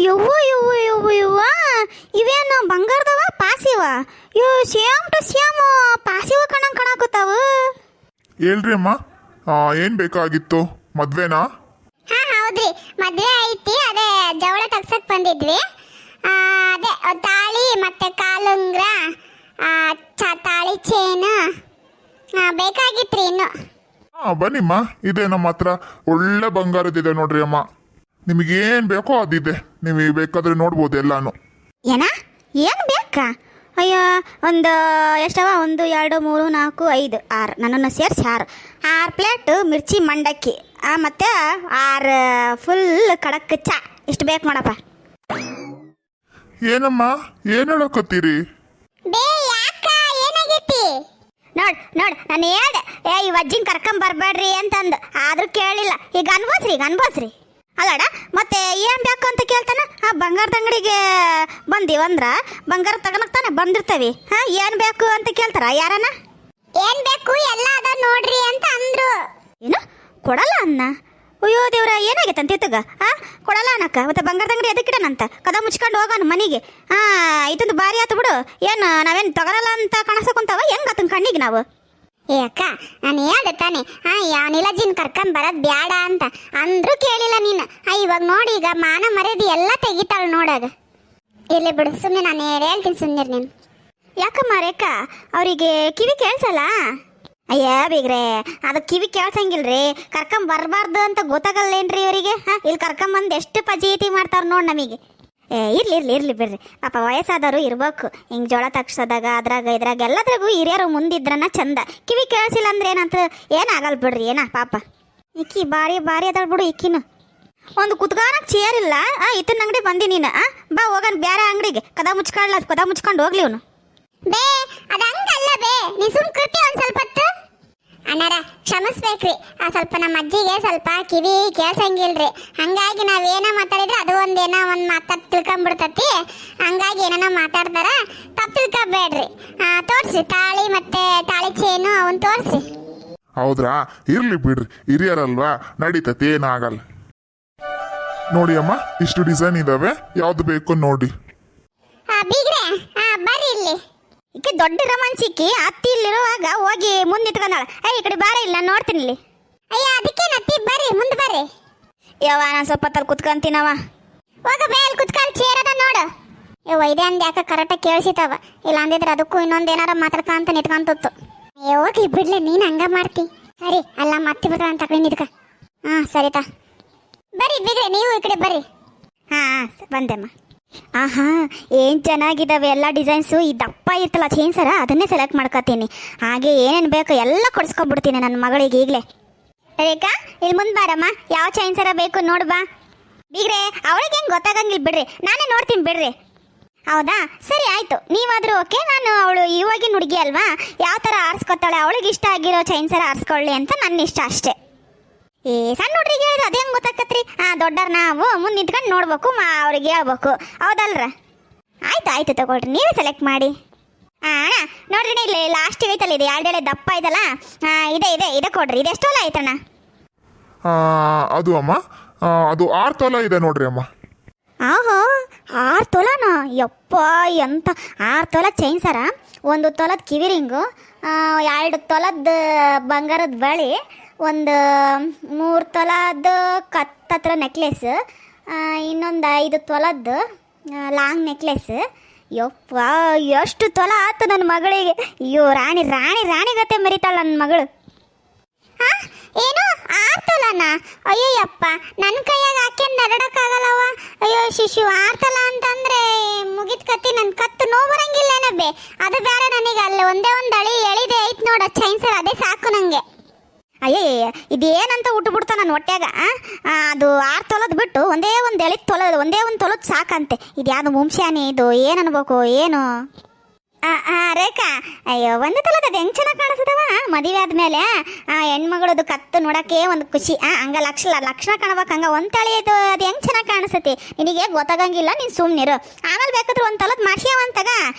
ಯವ್ವ ಯವ್ವ ಯವ್ವ ಯವ್ವ ಇವೇನು ಬಂಗಾರದವ ಪಾಸಿವ ಇವು ಸೇಮ್ ಟು ಸೇಮ್ ಪಾಸಿವ ಕಾಣಕತ್ತಾವ. ಹೇಳ್ರಿ ಅಮ್ಮ, ಏನು ಬೇಕಾಗಿತ್ತು? ಮದ್ವೆನಾ? ಹಾ ಹೌದ್ರಿ, ಮದ್ವೆ ಐತಿ. ಅದೇ ಜವಳ ತಗ್ಸಕ್ ಬಂದಿದ್ವಿ. ಅದೇ ತಾಳಿ ಮತ್ತೆ ಕಾಲುಂಗ್ರ, ತಾಳಿ ಚೇನು ಬೇಕಾಗಿತ್ರಿ ಇನ್ನು. ಬನ್ನಿಮ್ಮ, ಇದೆ ನಮ್ಮ ಹತ್ರ ಒಳ್ಳೆ ಬಂಗಾರದಿದೆ ನೋಡ್ರಿ ಅಮ್ಮ. ನಿಮಗೇನು ಬೇಕೋ ಅದಿದೆ, ನೀವು ಬೇಕಾದ್ರೆ ನೋಡ್ಬೋದು ಎಲ್ಲಾನು. ಏನು ಬೇಕಾ? ಅಯ್ಯೋ, ಒಂದು ಎಷ್ಟವ? 1 2 3 4 5 6 ನನ್ನನ್ನು ಸೇರಿಸಿ 6 ಪ್ಲೇಟ್ ಮಿರ್ಚಿ ಮಂಡಕ್ಕಿ, ಮತ್ತು 6 ಫುಲ್ ಕಡಕ್ ಚಾ. ಇಷ್ಟು ಬೇಕು ನೋಡಪ್ಪ. ಏನಮ್ಮ, ಏನು ಹೇಳಕತ್ತೀರಿ? ನೋಡ್ ನಾನು ಹೇಳ್ದೆ ಈ ವಜ್ಜಿನ ಕರ್ಕೊಂಬರ್ಬೇಡ್ರಿ ಅಂತಂದು, ಆದ್ರೂ ಕೇಳಿಲ್ಲ. ಈಗ ಅನ್ಬೋಸ್ರಿ ಅಲ್ಲಡ. ಮತ್ತೆ ಏನು ಬೇಕು ಅಂತ ಕೇಳ್ತಾನೆ. ಬಂಗಾರದ ಅಂಗಡಿಗೆ ಬಂದೀವಂದ್ರ ಬಂಗಾರ ತಗೊಳಕ್ ತಾನೆ ಬಂದಿರ್ತೇವಿ. ಏನು ಬೇಕು ಅಂತ ಕೇಳ್ತಾರ ಯಾರನ? ಏನ್ ಬೇಕು ಎಲ್ಲ ಅದ ನೋಡ್ರಿ ಅಂತ ಅಂದ್ರು. ಏನು ಕೊಡಲ್ಲ ಅನ್ನ? ಅಯ್ಯೋ ದೇವ್ರ, ಏನಾಗೈತೆ ಅಂತ ಇತ್ತಗ? ಕೊಡಲ್ಲ ಅನ್ನಕ್ಕ ಮತ್ತೆ ಬಂಗಾರದ ಅಂಗಡಿ ಎದಕ್ಕಿಡನಂತ? ಕದ ಮುಚ್ಕೊಂಡು ಹೋಗೋಣ ಮನೆಗೆ. ಇದೊಂದು ಭಾರಿ ಆತು ಬಿಡು. ಏನು ನಾವೇನು ತಗೊಳಲ್ಲ ಅಂತ ಕಾಣಿಸಕೊಂತಾವ? ಹೆಂಗ ಆತನ ಕಣ್ಣಿಗೆ ನಾವು? ಏ ಅಕ್ಕ, ನಾನು ಹೇಳ್ದೆ ತಾನೆ ಯಾವ ನಿಲಜಿನ್ ಕರ್ಕೊಂಡ್ ಬರೋದ್ ಬ್ಯಾಡ ಅಂತ ಅಂದ್ರೂ ಕೇಳಿಲ್ಲ ನೀನು. ಇವಾಗ ನೋಡಿ, ಈಗ ಮಾನ ಮರ್ಯಾದೆ ಎಲ್ಲ ತೆಗಿತಾಳ ನೋಡಾಗ. ಇರ್ಲಿ ಬಿಡು, ಸುಮ್ಮನೆ ನಾನು ಹೇಳ್ತೀನಿ, ಸುಮ್ಮನೆ ನೀನು. ಯಾಕಮ್ಮ ರೇಖಾ, ಅವರಿಗೆ ಕಿವಿ ಕೇಳಿಸಲ್ಲ? ಅಯ್ಯ ಬೀಗ್ರೆ, ಅದು ಕಿವಿ ಕೇಳ್ಸಂಗಿಲ್ರಿ. ಬರಬಾರ್ದು ಅಂತ ಗೊತ್ತಾಗಲ್ಲೇನ್ರಿ ಇವರಿಗೆ? ಇಲ್ಲಿ ಕರ್ಕೊಂಬಂದು ಎಷ್ಟು ಪಜೀತಿ ಮಾಡ್ತಾರ ನೋಡಿ ನಮಗೆ. ಇರ್ಲಿ ಬಿಡ್ರಿ, ಪಾಪ ವಯಸ್ಸಾದವರು ಇರ್ಬೇಕು. ಹಿಂಗೆ ಜೋಳ ತಗ್ಸೋದಾಗ ಅದ್ರಾಗ ಇದ್ರಾಗ ಎಲ್ಲದ್ರಾಗೂ ಹಿರಿಯರು ಮುಂದಿದ್ರನ ಚಂದ. ಕಿವಿ ಕೇಳಿಸಿಲ್ಲ ಅಂದ್ರೆ ಏನಾಗಲ್ಲ ಬಿಡ್ರಿ. ಪಾಪ ಇಕ್ಕಿ ಭಾರಿ ಅದಾಳ ಬಿಡು. ಇಕ್ಕಿನು ಒಂದು ಕುತ್ಗಾನಕ್ಕೆ ಚೇರ್ ಇಲ್ಲ. ಇತನ ಅಂಗಡಿ ಬಂದಿ ನೀನು. ಬಾ ಹೋಗೋಣ ಬೇರೆ ಅಂಗಡಿಗೆ. ಕದ ಮುಚ್ಕೊಂಡು ಹೋಗ್ಲಿ ಅವನು. ಬೇ ಅದ ಹಂಗಲ್ಲ ಬೇ, ನೀ ಸುಮ್ ಕೃತಿ ಒಂದ್ ಸ್ವಲ್ಪ ಹೊತ್ತು. ಅಣ್ಣಾರ ಕ್ಷಮಿಸ್ಬೇಕ್ರಿ, ಸ್ವಲ್ಪ ನಮ್ಮ ಅಜ್ಜಿಗೆ ಸ್ವಲ್ಪ ಕಿವಿ ಕೇಳ್ಸಂಗಿಲ್ರಿ. ಹಂಗಾಗಿ ನಾವೇನ ಮಾತಾಡಿದ್ರೆ ಅದು ಒಂದೇನೋ ಒಂದು ಮಾತಾಡ್ ತಿಳ್ಕೊಂಬಿಡ್ತತಿ. ಹಂಗಾಗಿ ಏನೇನೋ ಮಾತಾಡ್ತಾರ, ತಪ್ಪು ತಿಳ್ಕೊಬೇಡ್ರಿ. ತೋರ್ಸಿ ತಾಳಿ ಮತ್ತೆ ತಾಳಿ ಚೇನು ಅವನ್ ತೋರ್ಸಿ. ಹೌದ್ರಾ? ಇರ್ಲಿ ಬಿಡ್ರಿ, ಹಿರಿಯರಲ್ವಾ, ನಡೀತತಿ, ಏನಾಗಲ್ಲ. ನೋಡಿ ಅಮ್ಮ, ಇಷ್ಟು ಡಿಸೈನ್ ಇದಾವೆ, ಯಾವ್ದು ಬೇಕು ನೋಡಿ. ಬೀಗ್ರೆ ಬರ್ರಿ ಇಲ್ಲಿ. ಈಕೆ ದೊಡ್ಡ ರಮನ್ಸಿಕ್ಕಿ ಅತ್ತಿ ಇಲ್ಲಿರುವಾಗ ಹೋಗಿ ಮುಂದೆ ನಿಂತ್ಕೊಂಡಾಳ. ಈ ಕಡೆ ಬಾರ, ಇಲ್ಲ ನಾನು ನೋಡ್ತೀನಿ ಇಲ್ಲಿ. ಅಯ್ಯ ಅದಕ್ಕೆ ನತ್ತಿ ಬರ್ರಿ, ಮುಂದೆ ಬರ್ರಿ. ನಾನು ಸ್ವಲ್ಪ ಹೊತ್ತಲ್ಲಿ ಕುತ್ಕೊಂತೀನವ. ಹೋಗ ಬೇ, ಅಲ್ಲಿ ಕುತ್ಕೊಂಡು ಚೇರ್ ಅದ ನೋಡು. ಇದೆ ಅಂದ್ ಯಾಕೆ ಕರೆಕ್ಟಾಗಿ ಕೇಳಿಸಿತಾವ. ಇಲ್ಲ ಅಂದಿದ್ರೆ ಅದಕ್ಕೂ ಇನ್ನೊಂದೇನಾರ ಮಾತಾಡ್ಕಂತ ನಿಂತ್ಕೊಂತಿತ್ತು. ಹೋಗಿ ಬಿಡ್ಲಿ, ನೀನು ಹಂಗ ಮಾಡ್ತಿ. ಸರಿ ಅಲ್ಲ, ಮತ್ತೆ ಬಿಡ್ತಾಳ ಅಂತ ಕಡೆ ನಿಂತ್ಕ. ಸರಿತಾ ಬರ್ರಿ ಬಿಡ್ರಿ, ನೀವು ಈ ಕಡೆ ಬರ್ರಿ. ಬಂದೆಮ್ಮ. ಏನು ಚೆನ್ನಾಗಿದ್ದಾವೆ ಎಲ್ಲ ಡಿಸೈನ್ಸು. ಈ ದಪ್ಪ ಇರ್ತಲ್ಲ ಚೈನ್ ಸರ, ಅದನ್ನೇ ಸೆಲೆಕ್ಟ್ ಮಾಡ್ಕೊತೀನಿ. ಹಾಗೆ ಏನೇನು ಬೇಕು ಎಲ್ಲ ಕೊಡಿಸ್ಕೊಬಿಡ್ತೀನಿ ನನ್ನ ಮಗಳಿಗೆ ಈಗಲೇ. ರೇಖಾ, ಇಲ್ಲಿ ಮುಂದೆ ಬಾರಮ್ಮ, ಯಾವ ಚೈನ್ ಸರ ಬೇಕು ನೋಡು ಬಾ. ಬೀಗ್ರೆ, ಅವಳಿಗೆ ಹೆಂಗೆ ಗೊತ್ತಾಗಂಗಿಲ್ಲ ಬಿಡ್ರಿ, ನಾನೇ ನೋಡ್ತೀನಿ ಬಿಡ್ರಿ. ಹೌದಾ, ಸರಿ ಆಯಿತು, ನೀವಾದರೂ ಓಕೆ. ನಾನು ಅವಳು ಇವಾಗಿನ ಹುಡುಗಿ ಅಲ್ವಾ, ಯಾವ ಥರ ಆರಿಸ್ಕೊತಾಳೆ, ಅವಳಿಗೆ ಇಷ್ಟ ಆಗಿರೋ ಚೈನ್ ಸರ ಆರಿಸ್ಕೊಳ್ಳಿ ಅಂತ ನನ್ನ ಇಷ್ಟ ಅಷ್ಟೇ. ಸಣ್ಣ ಹುಡ್ರಿಗೆ ಹೇಳಿದ್ರೆ ಅದೇ ಹೆಂಗೆ ಗೊತ್ತಾಕತ್ರಿ? ದೊಡ್ಡವ್ರು ನಾವು ಮುಂದೆ ನಿಂತ್ಕೊಂಡು ನೋಡ್ಬೇಕು, ಅವ್ರಿಗೆ ಹೇಳ್ಬೇಕು, ಹೌದಲ್ರ? ಆಯ್ತು ತಗೊಳ್ರಿ, ನೀವೇ ಸೆಲೆಕ್ಟ್ ಮಾಡಿ. ಅಣ್ಣ ನೋಡ್ರಿ, ಇಲ್ಲಿ ಲಾಸ್ಟಿಗೆ ಐತಲ್ಲ, ಇದು 2 ಎಳೆ ದಪ್ಪ ಇದಲ್ಲ, ಇದೆ ಕೊಡ್ರಿ. ಇದು ಎಷ್ಟೋಲ ಆಯ್ತಣ್ಣ? ಅದು ಅಮ್ಮ, ಅದು 6 ತೊಲ ಇದೆ ನೋಡ್ರಿ ಅಮ್ಮ. 6 ತೊಲನಾ? ಯಪ್ಪ, ಎಂತ 6 ತೊಲ ಚೈನ್ ಸರ, 1 ತೊಲದ ಕಿವಿ ರಿಂಗು, 2 ತೊಲದ ಬಂಗಾರದ ಬಳಿ, 3 ತೊಲದ ಕತ್ತತ್ರ ನೆಕ್ಲೆಸ್, ಇನ್ನೊಂದು 5 ತೊಲದ್ದು ಲಾಂಗ್ ನೆಕ್ಲೆಸ್. ಯಪ್ಪ, ಎಷ್ಟು ತೊಲ ಆಯ್ತು ನನ್ನ ಮಗಳಿಗೆ. ಅಯ್ಯೋ, ರಾಣಿ ಗತೆ ಮರಿತಾಳ ನನ್ನ ಮಗಳು. ಏನು 6 ತೊಲನ? ಅಯ್ಯೋಯಪ್ಪ, ನನ್ನ ಕೈಯಾಗ ಹಾಕ್ಯಂದು ನರಡಕ್ಕಾಗಲ್ಲವ. ಅಯ್ಯೋ ಶಿಶು, 6 ತೊಲ ಅಂತಂದ್ರೆ ಮುಗಿದ ಕತ್ತಿ, ನನ್ನ ಕತ್ತು ನೋವು ಬರಂಗಿಲ್ಲೇನ ಬೇ. ಅದು ಬೇಡ ನನಗೆ. ಅಲ್ಲಿ ಒಂದೇ ಒಂದು ಅಳಿ ಎಳಿದೆ ಐತ್ ನೋಡ ಚೈನ್ ಸರ್, ಅದೇ ಸಾಕು ನನಗೆ. ಅಯ್ಯಯ್ಯ, ಇದೇನಂತ ಬಿಡ್ತಾ ನನ್ನ ಹೊಟ್ಯಾಗ. ಅದು 6 ತೊಲದ್ ಬಿಟ್ಟು ಒಂದೇ ಒಂದು ತೊಲದ್ ಸಾಕಂತೆ. ಇದು ಯಾವುದು ಮುಂಶಾನೆ ಇದು? ಏನು ಅನ್ಬೇಕು ಏನು? ರೇಖಾ, ಅಯ್ಯೋ, 1 ತೊಲದ ಅದು ಹೆಂಗೆ ಚೆನ್ನಾಗಿ ಕಾಣಿಸ್ತದವ ಮದುವೆ ಆದ್ಮೇಲೆ. ಹೆಣ್ಮಗಳದು ಕತ್ತು ನೋಡೋಕ್ಕೆ ಒಂದು ಖುಷಿ. ಹಂಗ ಲಕ್ಷಣ ಕಾಣ್ಬೇಕು. ಹಂಗೆ 1 ತೊಲೆದು ಅದು ಹೆಂಗೆ ಚೆನ್ನಾಗಿ ಕಾಣಿಸ್ತತಿ? ನಿನಗೆ ಗೊತ್ತಾಗಂಗಿಲ್ಲ, ನೀನು ಸುಮ್ಮನಿರು. ಆಮೇಲೆ ಬೇಕಾದ್ರೆ 1 ತೊಲದ್ ಮಾಡ್ಸ್ಯಾವಂತಾಗ.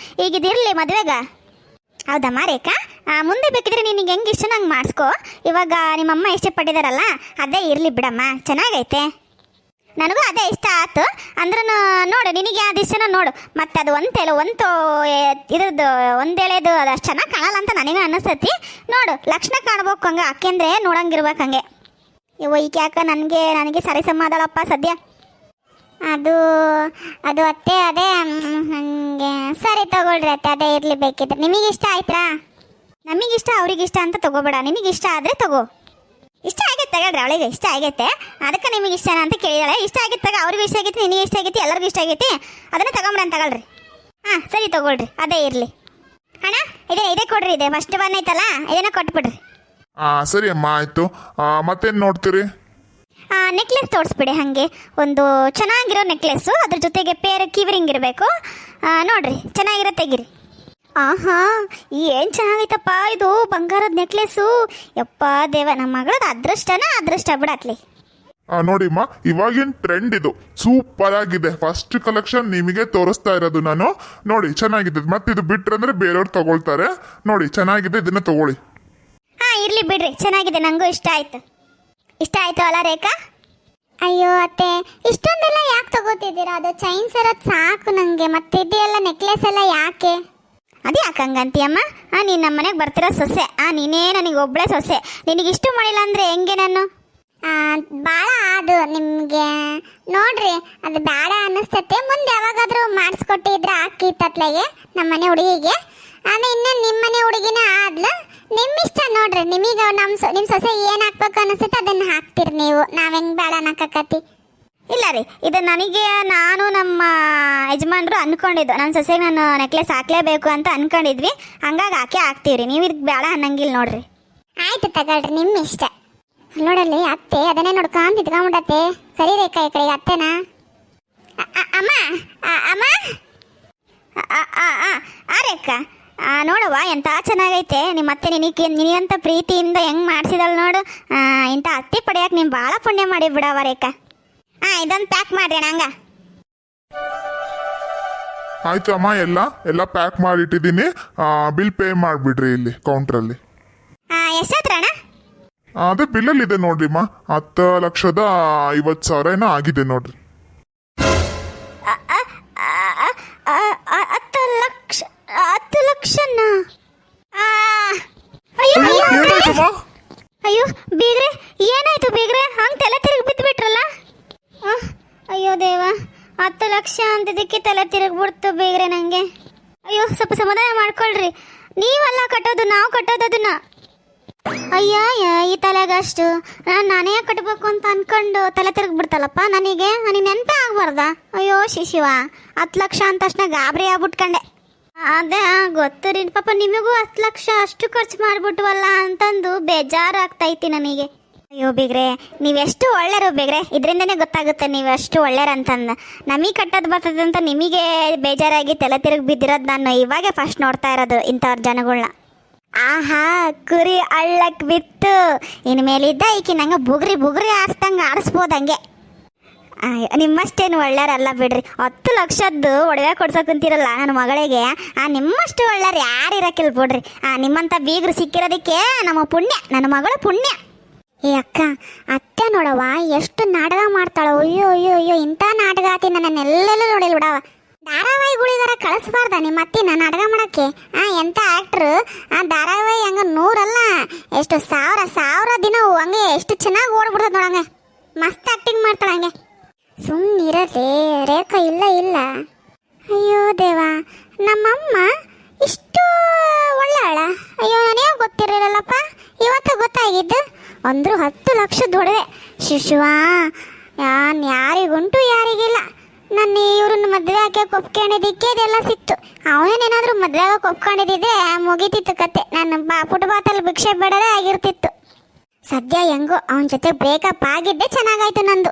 ಈಗ ಇದಿರಲಿ ಮದುವೆಗ. ಹೌದಮ್ಮ ರೇಖಾ, ಮುಂದೆ ಬೇಕಿದ್ರೆ ನಿನಗೆ ಹೆಂಗೆ ಇಷ್ಟ ನಂಗೆ ಮಾಡಿಸ್ಕೊ. ಇವಾಗ ನಿಮ್ಮಮ್ಮ ಇಷ್ಟಪಟ್ಟಿದಾರಲ್ಲ, ಅದೇ ಇರಲಿ ಬಿಡಮ್ಮ, ಚೆನ್ನಾಗೈತೆ. ನನಗೂ ಅದೇ ಇಷ್ಟ ಆಯ್ತು ಅಂದ್ರೂ ನೋಡು ನಿನಗೆ ಯಾವ್ದು ಇಷ್ಟನೋ ನೋಡು ಮತ್ತೆ ಅದು ಇದ್ರದ್ದು ಒಂದೇಳೆದು ಅದು ಅಷ್ಟು ಚೆನ್ನಾಗಿ ಕಾಣಲ್ಲ ಅಂತ ನನಗೆ ಅನಿಸ್ತತಿ ನೋಡು ಲಕ್ಷಣ ಕಾಣ್ಬೇಕು ಹಂಗೆ ಅಕ್ಕೆಂದ್ರೆ ನೋಡಂಗಿರ್ಬೇಕು ಹಂಗೆ ಇವ ಈಕೆ ಯಾಕ ನನಗೆ ಸರಿ ಸಮಾದಳಪ್ಪ ಸದ್ಯ ಅದು ಅದು ಅತ್ತೆ ಅದೇ ಹಂಗೆ ಸರಿ ತಗೊಳ್ರಿ ಅತ್ತೆ, ಅದೇ ಇರಲಿ ಬೇಕಿದ್ರೆ. ನಿಮಗೆ ಇಷ್ಟ ಆಯ್ತಾ? ನಮಗಿಷ್ಟ ಅವ್ರಿಗಿಷ್ಟ ಅಂತ ತಗೋಬೇಡ, ನಿನಗಿಷ್ಟ ಆದರೆ ತಗೋ. ಇಷ್ಟ ಆಗೈತೆ ತಗೊಳ್ರಿ, ಅವಳಿಗೆ ಇಷ್ಟ ಆಗೈತೆ ಅದಕ್ಕೆ ನಿಮಗೆ ಇಷ್ಟನಾ ಅಂತ ಕೇಳಿದಾಳೆ. ಇಷ್ಟ ಆಗೈತೆ ತಗ, ಅವ್ರಿಗೂ ಇಷ್ಟ ಆಗೈತಿ, ನಿನಗೆ ಇಷ್ಟ ಆಗೈತಿ, ಎಲ್ಲರಿಗೂ ಇಷ್ಟ ಆಗೈತಿ, ಅದನ್ನೇ ತಗೊಂಬಿಡ ಅಂತ ತಗೊಳ್ರಿ. ಹಾಂ ಸರಿ ತಗೊಳ್ರಿ, ಅದೇ ಇರಲಿ. ಅಣ್ಣ ಇದೇ ಕೊಡ್ರಿ, ಇದೆ ಫಸ್ಟ್ ಒನ್ ಐತಲ್ಲ ಇದನ್ನ ಕೊಟ್ಬಿಡ್ರಿ. ಸರಿ ಅಮ್ಮ ಆಯಿತು. ಮತ್ತೇನು ನೋಡ್ತೀರಿ? ನೆಕ್ಲೆಸ್ ತೋರಿಸ್ಬಿಡಿ ಹಾಗೆ ಒಂದು ಚೆನ್ನಾಗಿರೋ ನೆಕ್ಲೆಸ್ಸು, ಅದ್ರ ಜೊತೆಗೆ ಪೇರ್ ಕಿವಿರಿಂಗ್ ಇರಬೇಕು ನೋಡ್ರಿ, ಚೆನ್ನಾಗಿರೋ ತೆಗಿರಿ. ಆಹಾ ಏನು ಚೆನ್ನಾಗೈತಪ್ಪ ಇದು ಬಂಗಾರದ ನೆಕ್ಲೆಸ್ಸು. ಯಪ್ಪ ದೇವ, ನಮ್ಮ ಮಗಳದ್ದು ಅದೃಷ್ಟ ಬಿಡತ್ಲಿ. ನೋಡಿಮ್ಮ, ಇವಾಗಿನ ಟ್ರೆಂಡ್ ಇದು ಸೂಪರ್ ಆಗಿದೆ. ಫಸ್ಟ್ ಕಲೆಕ್ಷನ್ ನಿಮಗೆ ತೋರಿಸ್ತಾ ಇರೋದು ನಾನು. ನೋಡಿ ಚೆನ್ನಾಗಿದೆ, ಮತ್ತೆ ಇದು ಬಿಟ್ರಂದ್ರೆ ಬೇರೆಯವ್ರು ತಗೊಳ್ತಾರೆ. ನೋಡಿ ಚೆನ್ನಾಗಿದೆ, ಇದನ್ನ ತಗೊಳ್ಳಿ. ಹಾಂ ಇರಲಿ ಬಿಡ್ರಿ, ಚೆನ್ನಾಗಿದೆ, ನನಗೂ ಇಷ್ಟ ಆಯ್ತು ಅಲ್ಲ ರೇಖಾ? ಅಯ್ಯೋ ಅತ್ತೆ, ಇಷ್ಟೊಂದೆಲ್ಲ ಯಾಕೆ ತಗೋತಿದ್ದೀರಾ? ಅದು ಚೈನ್ಸ್ ಇರೋದು ಸಾಕು ನನಗೆ, ಮತ್ತೆ ಇದೆಲ್ಲ ನೆಕ್ಲೆಸ್ ಎಲ್ಲ ಯಾಕೆ? ಅದು ಯಾಕೆ ಹಂಗಂತೀಯಮ್ಮ? ನೀನು ನಮ್ಮ ಮನೆಗೆ ಬರ್ತಿರೋ ಸೊಸೆ, ನೀನೇ ನನಗೆ ಒಬ್ಬಳೇ ಸೊಸೆ, ನಿನಗಿಷ್ಟು ಮಾಡಿಲ್ಲ ಅಂದರೆ ಹೆಂಗೆ ನಾನು? ಭಾಳ ಅದು ನಿಮಗೆ ನೋಡ್ರಿ, ಅದು ಬೇಡ ಅನ್ನಿಸ್ತತೆ. ಮುಂದೆ ಯಾವಾಗಾದರೂ ಮಾಡಿಸ್ಕೊಟ್ಟಿದ್ರೆ ಹಾಕಿತ್ತತ್ಲೆಗೆ ನಮ್ಮ ಮನೆ ಹುಡುಗಿಗೆ. ಆದರೆ ಇನ್ನೂ ನಿಮ್ಮ ಮನೆ ಹುಡುಗಿನ ಆದ್ಲ, ನಿಮ್ಮಿಷ್ಟ ನೋಡ್ರಿ. ನಿಮಗೆ ನಿಮ್ಮ ಸೊಸೆ ಏನು ಹಾಕ್ಬೇಕು ಅನ್ನಿಸುತ್ತೆ ಅದನ್ನು ಹಾಕ್ತೀರಿ ನೀವು. ನಾವು ಹೆಂಗೆ ಬೇಡ ಅನ್ನಕತ್ತಿ? ಇಲ್ಲ ರೀ, ಇದು ನನಗೆ ನಾನು ನಮ್ಮ ಯಜಮಾನ್ರು ಅಂದ್ಕೊಂಡಿದ್ದು, ನನ್ನ ಸೊಸೆಗೆ ನಾನು ನೆಕ್ಲೆಸ್ ಹಾಕ್ಲೇಬೇಕು ಅಂತ ಅಂದ್ಕೊಂಡಿದ್ವಿ, ಹಂಗಾಗಿ ಹಾಕ್ತೀವಿ ರೀ. ನೀವು ಇದಕ್ಕೆ ಬೇಡ ಅನ್ನಂಗಿಲ್ಲ ನೋಡ್ರಿ. ಆಯ್ತು ತಗೊಳ್ರಿ, ನಿಮ್ಮ ಇಷ್ಟ. ನೋಡಲ್ಲಿ ಅತ್ತೆ ಅದನ್ನೇ ನೋಡ್ಕೊಂತ ಇಟ್ಕೊಂಡ್ಬಿಡತ್ತೆ. ಕರಿ ರೇಖಾ ಈ ಕಡೆಗೆ ಅತ್ತೆನಾ? ಅಮ್ಮ ಅಮ್ಮ ರೇಖಾ ನೋಡವ್ವ ಎಂಥ ಚೆನ್ನಾಗೈತೆ ನಿಮ್ಮ ಅತ್ತೆ. ನಿನಗಂತ ಪ್ರೀತಿಯಿಂದ ಹೆಂಗೆ ಮಾಡಿಸಿದಳು ನೋಡು. ಇಂಥ ಅತ್ತೆ ಪಡೆಯಕ್ಕೆ ನೀನು ಭಾಳ ಪುಣ್ಯ ಮಾಡಿ ಬಿಡವ ರೇಖಾ. ಇದೊಂದು ಪ್ಯಾಕ್ ಮಾಡ್ರಿ ನಂಗೆ. ಆಯ್ತು ಅಮ್ಮ, ಎಲ್ಲ ಪ್ಯಾಕ್ ಮಾಡಿಟ್ಟಿದ್ದೀನಿ. ಬಿಲ್ ಪೇ ಮಾಡಿಬಿಡ್ರಿ ಇಲ್ಲಿ ಕೌಂಟ್ರಲ್ಲಿ. ಎಷ್ಟಾತ್ರ ಅಣ್ಣ? ಅದೇ ಬಿಲ್ಲಲ್ಲಿ ಇದೆ ನೋಡ್ರಿಮ್ಮ, 10,50,000 ಏನೋ ಆಗಿದೆ ನೋಡ್ರಿ. 10 ಲಕ್ಷನಾ? ಅಯ್ಯೋ ಬೀಗ್ರೆ, ಏನಾಯ್ತು ಬೀಗ್ರೆ? ಹಂಗೆ ತಲೆ ತಿರುಗಿ ಬಿದ್ದುಬಿಟ್ರಲ್ಲ. ಅಯ್ಯೋ ದೇವ, 10 ಲಕ್ಷ ಅಂತಿದ್ದಕ್ಕೆ ತಲೆ ತಿರುಗ್ಬಿಡ್ತು ಬೀಗ್ರೆ ನನಗೆ. ಅಯ್ಯೋ ಸ್ವಲ್ಪ ಸಮಾಧಾನ ಮಾಡ್ಕೊಳ್ರಿ. ನೀವಲ್ಲ ಕಟ್ಟೋದು, ನಾವು ಕಟ್ಟೋದು ಅದನ್ನ. ಅಯ್ಯ ಈ ತಲೆಗಷ್ಟು ನಾನೇ ಕಟ್ಟಬೇಕು ಅಂತ ಅನ್ಕೊಂಡು ತಲೆ ತಿರುಗ್ಬಿಡ್ತಲ್ಲಪ್ಪ ನನಗೆ. ನನಗೆ ನೆನಪೇ ಆಗ್ಬಾರ್ದ? ಅಯ್ಯೋ ಶಿವ, 10 ಲಕ್ಷ ಅಂತ ತಕ್ಷಣ ಗಾಬರಿ ಆಗ್ಬಿಟ್ಕಂಡೆ. ಅದೇ ಗೊತ್ತು ರೀ ಪಾಪ, ನಿಮಗೂ 10 ಲಕ್ಷ ಅಷ್ಟು ಖರ್ಚು ಮಾಡಿಬಿಟ್ವಲ್ಲ ಅಂತಂದು ಬೇಜಾರಾಗ್ತೈತಿ ನನಗೆ. ಅಯ್ಯೋ ಬಿಗ್ರೆ, ನೀವೆಷ್ಟು ಒಳ್ಳೆಯರು ಬಿಗ್ರೆ, ಇದರಿಂದನೇ ಗೊತ್ತಾಗುತ್ತೆ ನೀವೆಷ್ಟು ಒಳ್ಳೆಯರಂತಂದು. ನಮಗೆ ಕಟ್ಟೋದು ಬರ್ತದೆ ಅಂತ ನಿಮಗೆ ಬೇಜಾರಾಗಿ ತಲೆ ತಿರುಗಿ ಬಿದ್ದಿರೋದು ನಾನು ಇವಾಗೆ ಫಸ್ಟ್ ನೋಡ್ತಾ ಇರೋದು ಇಂಥವ್ರ ಜನಗಳನ್ನ. ಆಹಾ ಕುರಿ ಹಳ್ಳಕ್ಕೆ ಬಿತ್ತು, ಇನ್ಮೇಲಿದ್ದ ಈಕಿ ನಂಗೆ ಬುಗ್ರಿ ಆಡಿಸ್ದಂಗೆ ಆಡಿಸ್ಬೋದು ಹಂಗೆ. ನಿಮ್ಮಷ್ಟೇನು ಒಳ್ಳೆಯರಲ್ಲ ಬಿಡ್ರಿ. 10 ಲಕ್ಷದ್ದು ಒಡವೆ ಕೊಡ್ಸೋಕಂತೀರಲ್ಲ ನನ್ನ ಮಗಳಿಗೆ, ನಿಮ್ಮಷ್ಟು ಒಳ್ಳೆಯರು ಯಾರು ಇರೋಕ್ಕಿಲ್ಲ ಬಿಡ್ರಿ. ನಿಮ್ಮಂಥ ಬೀಗರು ಸಿಕ್ಕಿರೋದಕ್ಕೆ ನಮ್ಮ ಪುಣ್ಯ, ನನ್ನ ಮಗಳು ಪುಣ್ಯ. ಏ ಅಕ್ಕ, ಅತ್ತೆ ನೋಡವ ಎಷ್ಟು ನಾಟಕ ಮಾಡ್ತಾಳೋ. ಅಯ್ಯೋ ಅಯ್ಯೋ ಅಯ್ಯೋ, ಇಂಥ ನಾಟಕ ಆತಿ ನನ್ನೆಲ್ಲೆಲ್ಲೂ ನೋಡಿಲ್ಲ ಬಿಡವ. ಧಾರಾವಾಹಿಗಳಿಗಾರ ಕಳಿಸ್ಬಾರ್ದ ನಿಮ್ಮ ಅತ್ತಿನ ನಾಟಕ ಮಾಡೋಕ್ಕೆ? ಎಂಥ ಆ್ಯಕ್ಟ್ರು ಧಾರಾವಾಹಿ ಹಂಗೆ 100 ಅಲ್ಲ, ಎಷ್ಟು ಸಾವಿರ ದಿನ ಹಂಗೆ ಎಷ್ಟು ಚೆನ್ನಾಗಿ ಓಡ್ಬಿಡ್ತದೆ ನೋಡಂಗೆ. ಮಸ್ತ್ ಆ್ಯಕ್ಟಿಂಗ್ ಮಾಡ್ತಾಳೆ ಹಂಗೆ. ಸುಮ್ಮನಿರಲಿ ರೇಖಾ, ಇಲ್ಲ. ಅಯ್ಯೋ ದೇವ, ನಮ್ಮಮ್ಮ ಇಷ್ಟು ಒಳ್ಳೆಯಳ. ಅಯ್ಯೋ ನನಗೆ ಗೊತ್ತಿರಲಿಲ್ಲಪ್ಪ, ಇವತ್ತು ಗೊತ್ತಾಗಿದ್ದು. ಅಂದರೂ 10 ಲಕ್ಷದ ಒಡವೆ ಶಿಶುವಾ, ಯಾರಿಗುಂಟು ಯಾರಿಗಿಲ್ಲ. ನನ್ನ ಇವ್ರನ್ನ ಮದುವೆ ಹಾಕಿ ಒಪ್ಕೊಂಡಿದ್ದಕ್ಕೆ ಇದೆಲ್ಲ ಸಿಕ್ತು. ಅವನೇನೇನಾದರೂ ಮದುವೆ ಆಗೋಕೆ ಒಪ್ಕೊಂಡಿದ್ದೆ ಮುಗೀತಿತ್ತು ಕತೆ. ನನ್ನ ಫುಟ್ಬಾತಲ್ಲಿ ಭಿಕ್ಷೆ ಬೇಡದೇ ಆಗಿರ್ತಿತ್ತು. ಸದ್ಯ ಹೆಂಗೋ ಅವನ ಜೊತೆ ಬ್ರೇಕಪ್ ಆಗಿದ್ದೆ ಚೆನ್ನಾಗಾಯ್ತು ನಂದು.